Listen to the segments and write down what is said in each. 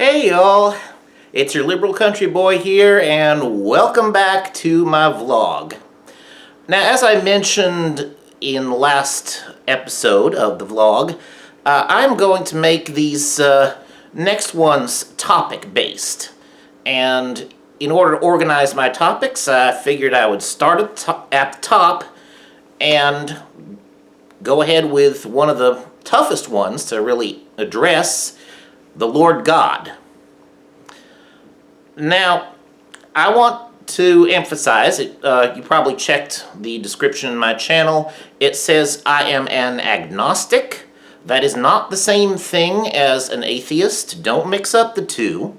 Hey y'all, it's your liberal country boy here and welcome back to my vlog. Now, as I mentioned in the last episode of the vlog, I'm going to make these next ones topic based, and in order to organize my topics I figured I would start at the top and go ahead with one of the toughest ones to really address: the Lord God. Now, I want to emphasize, you probably checked the description in my channel, it says I am an agnostic. That is not the same thing as an atheist. Don't mix up the two.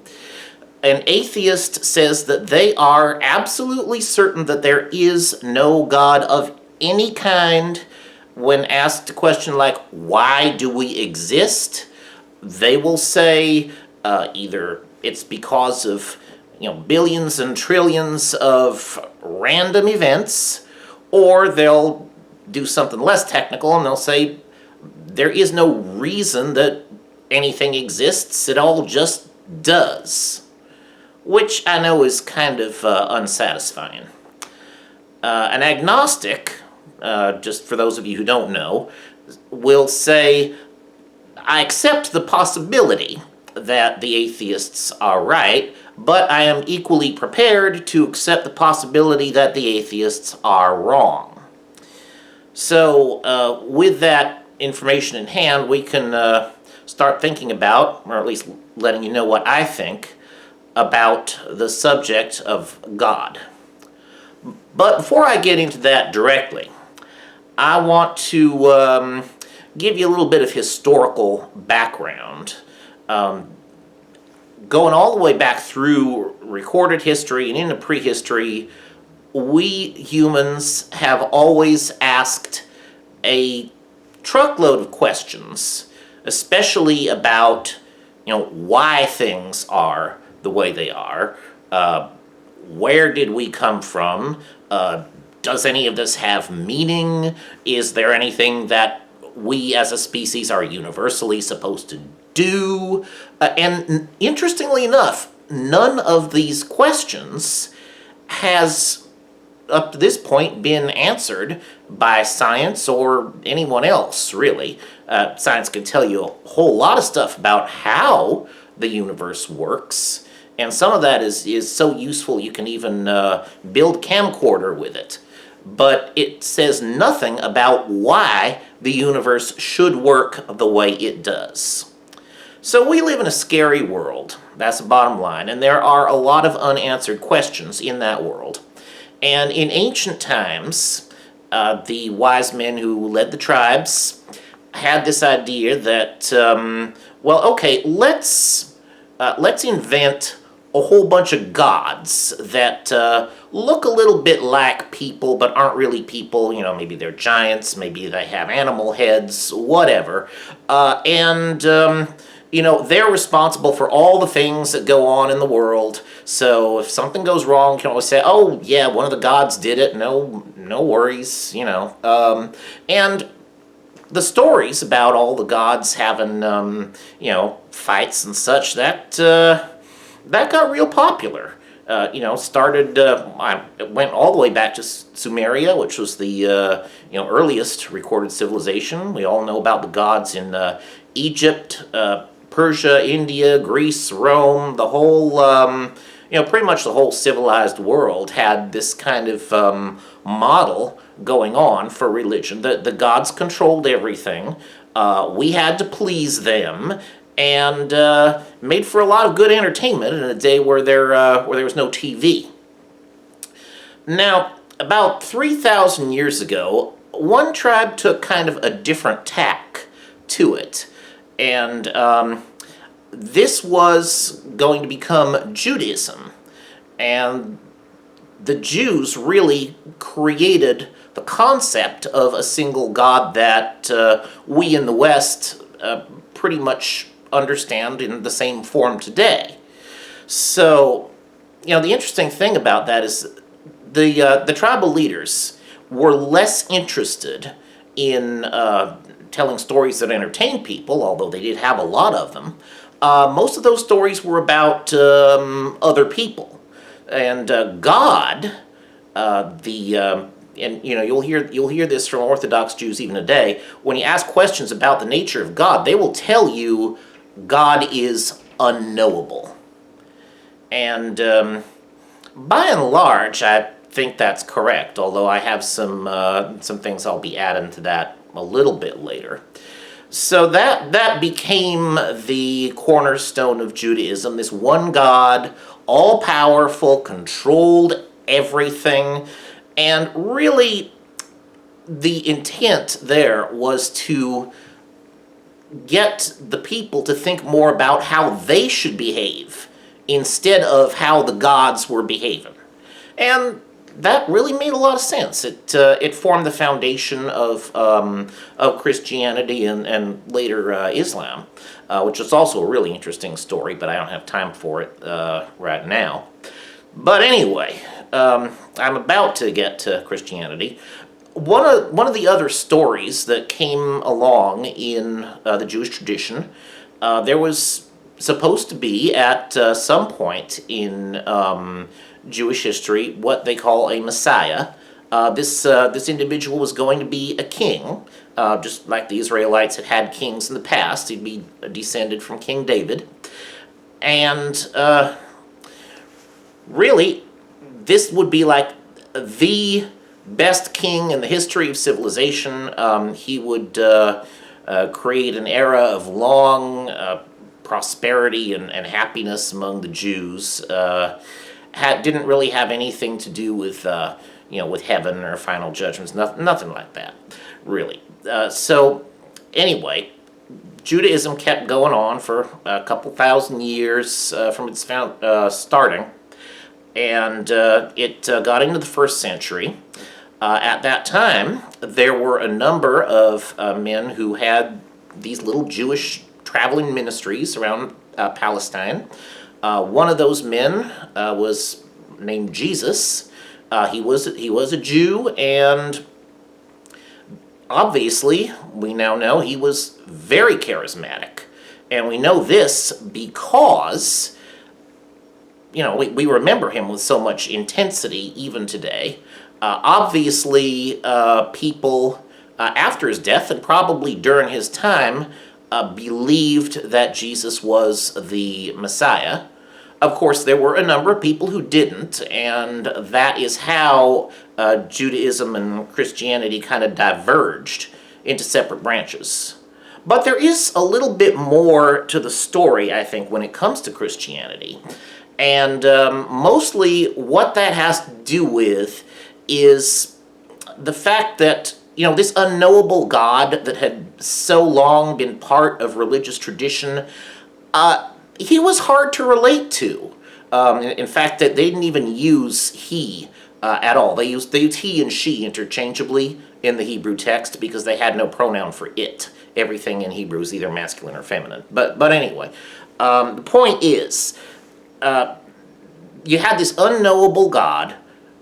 An atheist says that they are absolutely certain that there is no God of any kind. When asked a question like, why do we exist? They will say either it's because of billions and trillions of random events, or they'll do something less technical and they'll say there is no reason that anything exists, it all just does. Which I know is kind of unsatisfying. An agnostic, just for those of you who don't know, will say, I accept the possibility that the atheists are right, but I am equally prepared to accept the possibility that the atheists are wrong. So, with that information in hand, we can start thinking about, or at least letting you know what I think about the subject of God. But before I get into that directly, I want to give you a little bit of historical background. Going all the way back through recorded history and into prehistory, we humans have always asked a truckload of questions, especially about, why things are the way they are. Where did we come from? Does any of this have meaning? Is there anything that we as a species are universally supposed to do? And interestingly enough, none of these questions has, up to this point, been answered by science or anyone else, really. Science can tell you a whole lot of stuff about how the universe works, and some of that is so useful you can even build camcorder with it. But it says nothing about why the universe should work the way it does. So we live in a scary world, that's the bottom line, and there are a lot of unanswered questions in that world. And in ancient times, the wise men who led the tribes had this idea that, let's invent a whole bunch of gods that look a little bit like people but aren't really people. Maybe they're giants, maybe they have animal heads, whatever. They're responsible for all the things that go on in the world. So if something goes wrong, you can always say, oh yeah, one of the gods did it, no worries, And the stories about all the gods having, fights and such, that got real popular. It went all the way back to Sumeria, which was the earliest recorded civilization. We all know about the gods in Egypt, Persia, India, Greece, Rome. The whole, pretty much the whole civilized world had this kind of model going on for religion. The gods controlled everything. We had to please them, and made for a lot of good entertainment in a day where there was no TV. Now, about 3,000 years ago, one tribe took kind of a different tack to it, and this was going to become Judaism. And the Jews really created the concept of a single God that we in the West pretty much understand in the same form today. So, the interesting thing about that is the tribal leaders were less interested in telling stories that entertained people, although they did have a lot of them, most of those stories were about other people. And God, and you'll hear this from Orthodox Jews even today. When you ask questions about the nature of God, they will tell you God is unknowable. And by and large, I think that's correct. Although I have some things I'll be adding to that a little bit later. So that became the cornerstone of Judaism. This one God, all powerful, controlled everything. And really, the intent there was to get the people to think more about how they should behave instead of how the gods were behaving. And that really made a lot of sense. It formed the foundation of Christianity and later Islam, which is also a really interesting story, but I don't have time for it right now. But anyway, I'm about to get to Christianity. One of the other stories that came along in the Jewish tradition, there was supposed to be at some point in Jewish history what they call a Messiah. This individual was going to be a king, just like the Israelites had kings in the past. He'd be descended from King David. And really, this would be like the best king in the history of civilization. He would create an era of long prosperity and happiness among the Jews. Didn't really have anything to do with with heaven or final judgments. Nothing like that, really. So anyway, Judaism kept going on for a couple thousand years from its starting, and it got into the first century. At that time, there were a number of men who had these little Jewish traveling ministries around Palestine. One of those men was named Jesus. He was a Jew, and obviously, we now know he was very charismatic. And we know this because, we remember him with so much intensity even today. Obviously, people after his death and probably during his time believed that Jesus was the Messiah. Of course, there were a number of people who didn't, and that is how Judaism and Christianity kind of diverged into separate branches. But there is a little bit more to the story, I think, when it comes to Christianity. And mostly what that has to do with is the fact that, this unknowable God that had so long been part of religious tradition, he was hard to relate to. In fact, that they didn't even use he at all. They used he and she interchangeably in the Hebrew text because they had no pronoun for it. Everything in Hebrew is either masculine or feminine. But anyway, the point is, you had this unknowable God,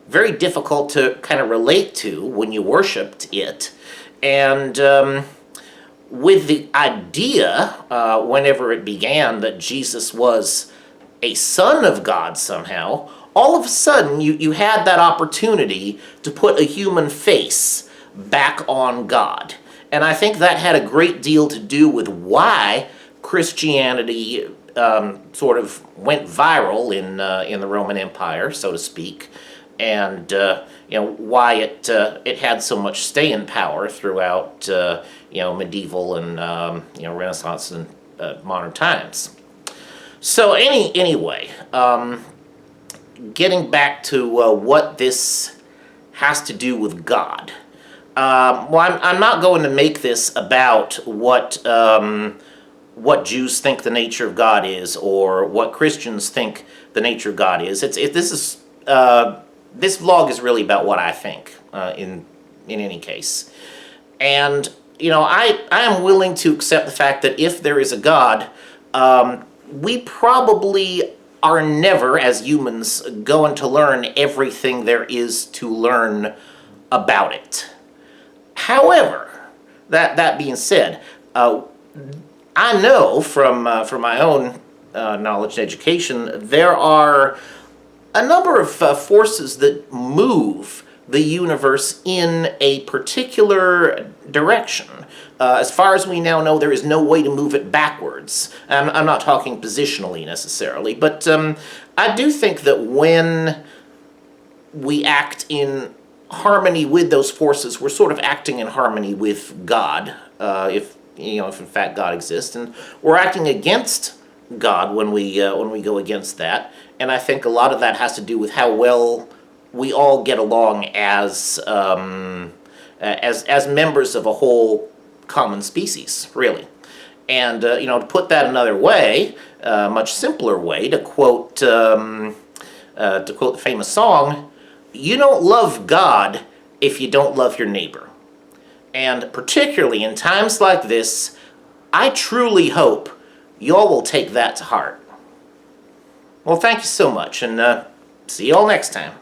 very difficult to kind of relate to when you worshipped it, and with the idea, whenever it began, that Jesus was a son of God somehow, all of a sudden you had that opportunity to put a human face back on God. And I think that had a great deal to do with why Christianity sort of went viral in the Roman Empire, so to speak, and why it had so much staying power throughout medieval and Renaissance and modern times. So anyway, getting back to what this has to do with God. I'm not going to make this about what Jews think the nature of God is, or what Christians think the nature of God is. This vlog is really about what I think, in any case. And, I am willing to accept the fact that if there is a God, we probably are never, as humans, going to learn everything there is to learn about it. However, that being said, I know from my own knowledge and education, there are a number of forces that move the universe in a particular direction. As far as we now know, there is no way to move it backwards. I'm not talking positionally necessarily, but I do think that when we act in harmony with those forces, we're sort of acting in harmony with God, if if in fact God exists, and we're acting against God when we go against that. And I think a lot of that has to do with how well we all get along as members of a whole common species, really. And to put that another way, a much simpler way, to quote the famous song, "You don't love God if you don't love your neighbor." And particularly in times like this, I truly hope y'all will take that to heart. Well, thank you so much, and see y'all next time.